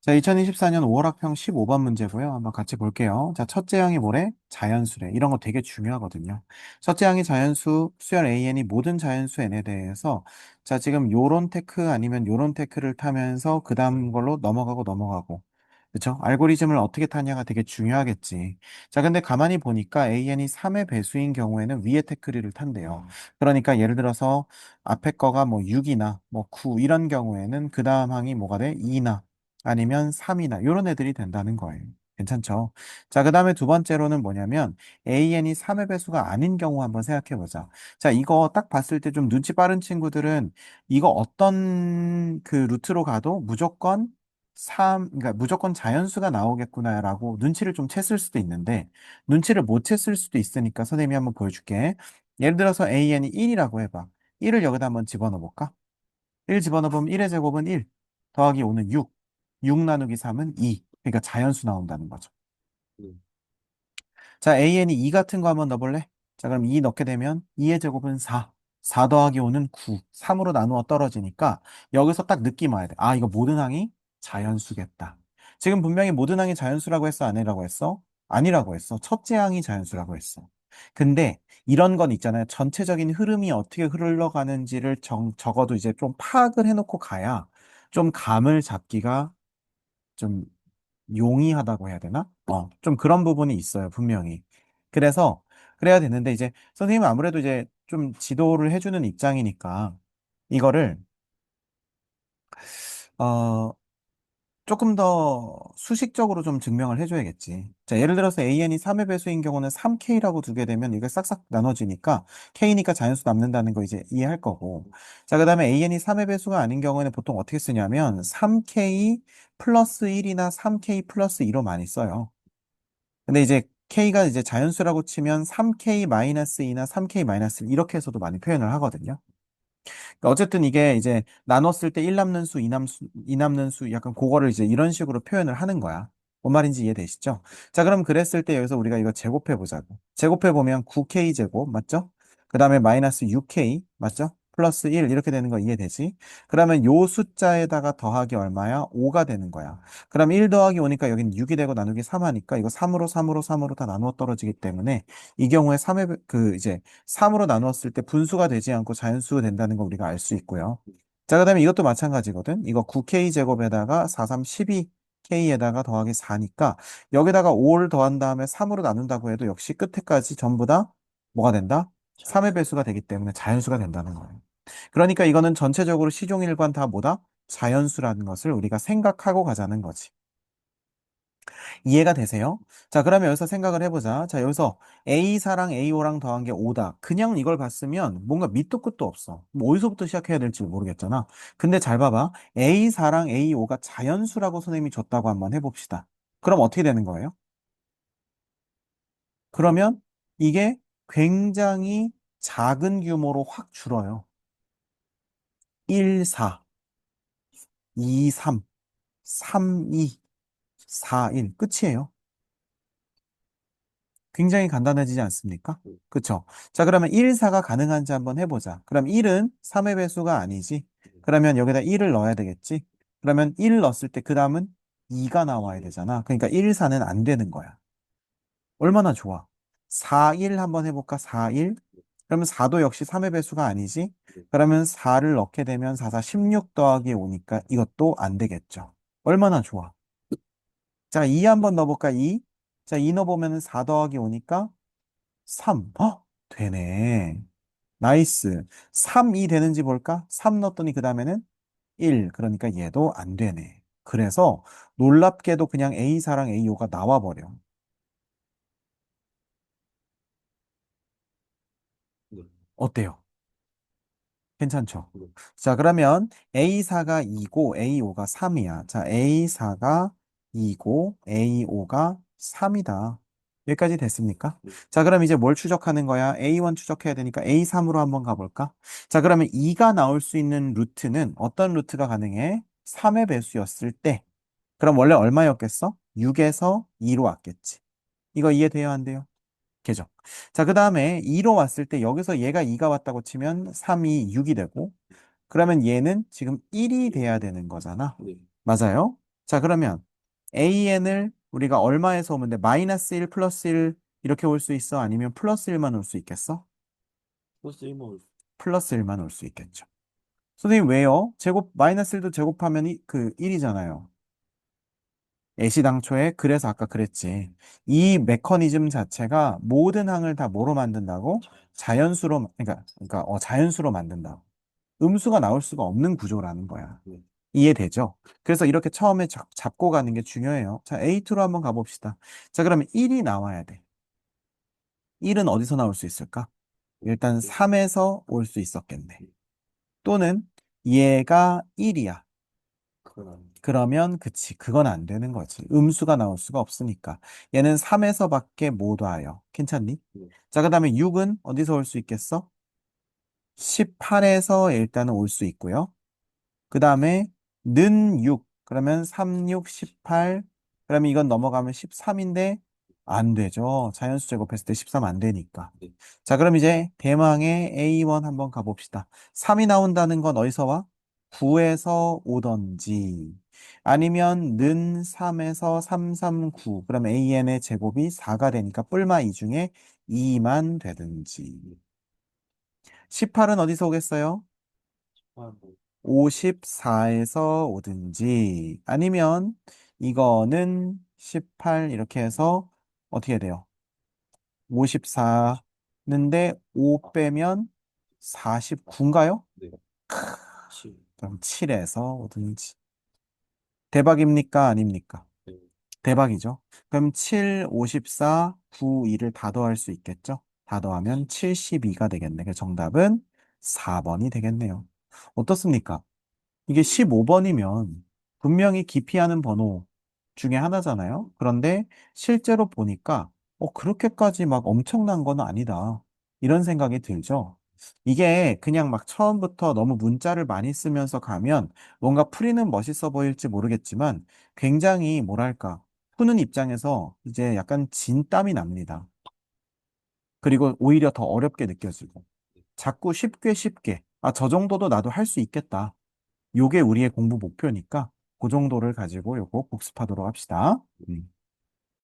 자, 2024년 5월 학평 15번 문제고요. 한번 같이 볼게요. 자, 첫째 항이 뭐래? 자연수래. 이런 거 되게 중요하거든요. 첫째 항이 자연수, 수열 AN이 모든 자연수 N에 대해서 자, 지금 요런 테크 아니면 요런 테크를 타면서 그 다음 걸로 넘어가고. 그쵸? 알고리즘을 어떻게 타냐가 되게 중요하겠지. 자, 근데 가만히 보니까 AN이 3의 배수인 경우에는 위에 테크리를 탄대요. 그러니까 예를 들어서 앞에 거가 뭐 6이나 뭐 9 이런 경우에는 그 다음 항이 뭐가 돼? 2나 아니면 3이나 이런 애들이 된다는 거예요. 괜찮죠? 자, 그 다음에 두 번째로는 뭐냐면 AN이 3의 배수가 아닌 경우 한번 생각해 보자. 자, 이거 딱 봤을 때 좀 눈치 빠른 친구들은 이거 어떤 그 루트로 가도 무조건 3, 그러니까 무조건 자연수가 나오겠구나라고 눈치를 좀 챘을 수도 있는데 눈치를 못 챘을 수도 있으니까 선생님이 한번 보여줄게. 예를 들어서 AN이 1이라고 해봐. 1을 여기다 한번 집어넣어 볼까? 1 집어넣으면 1의 제곱은 1 더하기 5는 6. 6 나누기 3은 2. 그러니까 자연수 나온다는 거죠. 자, AN이 2 같은 거 한번 넣어볼래? 자, 그럼 2 넣게 되면 2의 제곱은 4. 4 더하기 5는 9. 3으로 나누어 떨어지니까 여기서 딱 느낌 와야 돼. 아, 이거 모든 항이 자연수겠다. 지금 분명히 모든 항이 자연수라고 했어? 아니라고 했어? 아니라고 했어. 첫째 항이 자연수라고 했어. 근데 이런 건 있잖아요. 전체적인 흐름이 어떻게 흘러가는지를 적어도 이제 좀 파악을 해놓고 가야 좀 감을 잡기가 좀 용이하다고 해야 되나? 좀 그런 부분이 있어요, 분명히. 그래서 그래야 되는데 이제 선생님은 아무래도 이제 좀 지도를 해주는 입장이니까 이거를 어 조금 더 수식적으로 좀 증명을 해줘야겠지. 자, 예를 들어서 AN이 3의 배수인 경우는 3K라고 두게 되면 이게 싹싹 나눠지니까 K니까 자연수 남는다는 거 이제 이해할 거고. 자, 그 다음에 AN이 3의 배수가 아닌 경우에는 보통 어떻게 쓰냐면 3K 플러스 1이나 3K 플러스 2로 많이 써요. 근데 이제 K가 이제 자연수라고 치면 3K 마이너스 2나 3K 마이너스 1 이렇게 해서도 많이 표현을 하거든요. 그러니까 어쨌든 이게 이제 나눴을 때 1 남는 수, 2 남는 수 약간 그거를 이제 이런 식으로 표현을 하는 거야. 뭔 말인지 이해되시죠? 자, 그럼 그랬을 때 여기서 우리가 이거 제곱해 보자고. 제곱해 보면 9K 제곱 맞죠? 그 다음에 마이너스 6K 맞죠? 플러스 1 이렇게 되는 거 이해되지? 그러면 요 숫자에다가 더하기 얼마야? 5가 되는 거야. 그럼 1 더하기 5니까 여긴 6이 되고 나누기 3 하니까 이거 3으로 다 나누어 떨어지기 때문에 이 경우에 3의 그 이제 3으로 나누었을 때 분수가 되지 않고 자연수가 된다는 거 우리가 알 수 있고요. 자, 그 다음에 이것도 마찬가지거든. 이거 9K 제곱에다가 4, 3, 12K에다가 더하기 4니까 여기다가 5를 더한 다음에 3으로 나눈다고 해도 역시 끝에까지 전부 다 뭐가 된다? 3의 배수가 되기 때문에 자연수가 된다는 거예요. 그러니까 이거는 전체적으로 시종일관 다 뭐다? 자연수라는 것을 우리가 생각하고 가자는 거지. 이해가 되세요? 자, 그러면 여기서 생각을 해보자. 자, 여기서 A4랑 A5랑 더한 게 5다. 그냥 이걸 봤으면 뭔가 밑도 끝도 없어. 뭐 어디서부터 시작해야 될지 모르겠잖아. 근데 잘 봐봐. A4랑 A5가 자연수라고 선생님이 줬다고 한번 해봅시다. 그럼 어떻게 되는 거예요? 그러면 이게 굉장히 작은 규모로 확 줄어요. 1, 4, 2, 3, 3, 2, 4, 1. 끝이에요. 굉장히 간단해지지 않습니까? 그쵸? 자, 그러면 1, 4가 가능한지 한번 해보자. 그럼 1은 3의 배수가 아니지. 그러면 여기다 1을 넣어야 되겠지. 그러면 1 넣었을 때 그 다음은 2가 나와야 되잖아. 그러니까 1, 4는 안 되는 거야. 얼마나 좋아. 4, 1 한번 해볼까? 4, 1. 그러면 4도 역시 3의 배수가 아니지. 그러면 4를 넣게 되면 4, 4, 16 더하기 5니까 이것도 안 되겠죠. 얼마나 좋아. 자, 2 한번 넣어볼까? 2. 자, 2 넣어보면 4 더하기 5니까 3. 되네. 나이스. 3, 2 되는지 볼까? 3 넣었더니 그 다음에는 1. 그러니까 얘도 안 되네. 그래서 놀랍게도 그냥 A4랑 A5가 나와버려. 어때요? 괜찮죠? 자, 그러면 A4가 2고 A5가 3이야. 자, A4가 2고 A5가 3이다. 여기까지 됐습니까? 자, 그럼 이제 뭘 추적하는 거야? A1 추적해야 되니까 A3으로 한번 가볼까? 자, 그러면 2가 나올 수 있는 루트는 어떤 루트가 가능해? 3의 배수였을 때. 그럼 원래 얼마였겠어? 6에서 2로 왔겠지. 이거 이해돼요, 안 돼요? 계죠. 자, 그 다음에 2로 왔을 때 여기서 얘가 2가 왔다고 치면 3이 6이 되고 그러면 얘는 지금 1이 돼야 되는 거잖아. 맞아요? 자, 그러면 AN을 우리가 얼마에서 오면 돼? 마이너스 1, 플러스 1 이렇게 올 수 있어? 아니면 플러스 1만 올 수 있겠어? 플러스 1만 올 수. 플러스 1만 올 수 있겠죠. 선생님 왜요? 제곱 마이너스 1도 제곱하면 그 1이잖아요. 애시당초에 그래서 아까 그랬지. 이 메커니즘 자체가 모든 항을 다 뭐로 만든다고? 자연수로 자연수로 만든다고. 음수가 나올 수가 없는 구조라는 거야. 네. 이해되죠? 그래서 이렇게 처음에 잡고 가는 게 중요해요. 자, A2로 한번 가봅시다. 자, 그러면 1이 나와야 돼. 1은 어디서 나올 수 있을까? 일단 3에서 올 수 있었겠네. 또는 얘가 1이야. 그건 아니. 그러면 그치, 그건 안 되는 거지. 음수가 나올 수가 없으니까. 얘는 3에서밖에 못 와요. 괜찮니? 네. 자, 그 다음에 6은 어디서 올 수 있겠어? 18에서 일단은 올 수 있고요. 그 다음에 는 6. 그러면 3, 6, 18. 그러면 이건 넘어가면 13인데 안 되죠. 자연수 제곱했을 때 13 안 되니까. 네. 자, 그럼 이제 대망의 A1 한번 가봅시다. 3이 나온다는 건 어디서 와? 9에서 오던지 아니면 는 3에서 3, 3, 9. 그럼 AN의 제곱이 4가 되니까 뿔마 이 중에 2만 되든지. 18은 어디서 오겠어요? 아, 뭐. 54에서 오든지 아니면 이거는 18 이렇게 해서 어떻게 돼요? 54인데 5 빼면 49인가요? 네. 7. 그럼 7에서 오든지. 대박입니까? 아닙니까? 네. 대박이죠. 그럼 7, 54, 9, 2를 다 더할 수 있겠죠? 다 더하면 72가 되겠네. 그 정답은 4번이 되겠네요. 어떻습니까? 이게 15번이면 분명히 기피하는 번호 중에 하나잖아요. 그런데 실제로 보니까 그렇게까지 막 엄청난 건 아니다. 이런 생각이 들죠. 이게 그냥 막 처음부터 너무 문자를 많이 쓰면서 가면 뭔가 풀이는 멋있어 보일지 모르겠지만 굉장히 뭐랄까 푸는 입장에서 이제 약간 진땀이 납니다. 그리고 오히려 더 어렵게 느껴지고 자꾸 쉽게 쉽게 저 정도도 나도 할 수 있겠다. 요게 우리의 공부 목표니까 그 정도를 가지고 요거 복습하도록 합시다.